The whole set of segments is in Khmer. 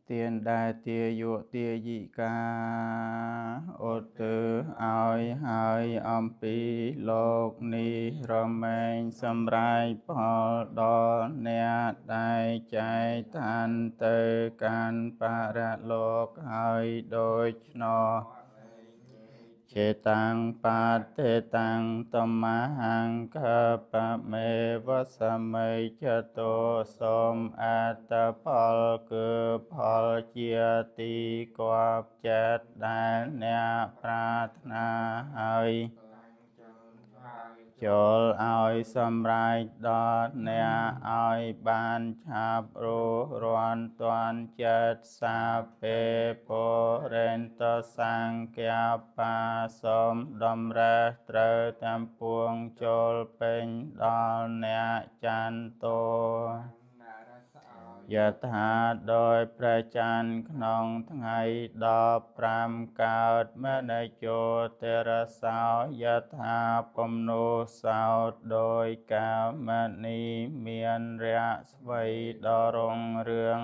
tiền đài tia dụ tia dị ca ô tư ai hai âm pi lộc ni râm anh xâm rai phò đo nè đại chạy than tư can pa ra lộc hai đôi nó chế tăng pa tê tăng tâm ma hằng ca pa mê vá sa mê cha tô som a ta phal cơ phal chia ti quạp chát đà nè pratna hơiចូលឲ្យសម្រេចដល់អ្នកឲ្យបានឆាប់រស់រាន់ទាន់ចិត្តសាពេពុរិន្ទសង្ឃាបាសូមតម្រេះត្រូវតាមពួងចូលពេញដល់អ្នកចន្ទោយថាដោយព្រះច័ន្ទក្នុងថ្ងៃ15កើតមេនជោទរសោយថាពំនោសោតដោយកាមនីមានរស្មីដ៏រុងរឿង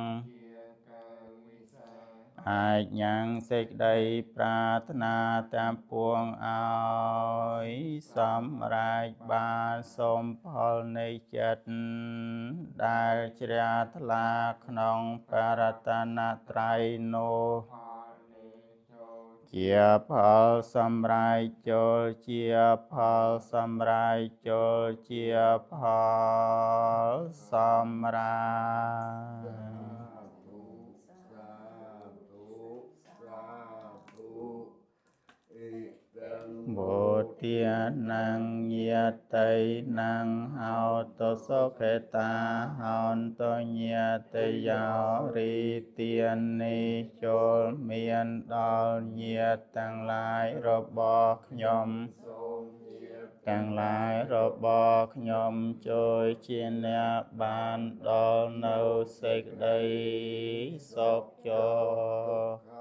អាចញ៉ាំងសេចក្តីប្រាថ្នាតាមពួងឲ្យសម្រេចបានសូមផលនៃចិត្តដែលជ្រះថ្លាក្នុងបរតនត្រ័យនោះជាផលសម្រេចចូលជាផលសម្រេចចូលជាផលសម្រេចបោទានងញាតិនងហោតសុខេតាហោតញាតិយោរីទាននេះចូលមានដល់ញាតិទាំងឡាយរបស់ខ្ញុំទាំងឡាយរបស់ខ្ញុំជួយជាអ្នកបានដល់នៅសេចក្តីសុខចូល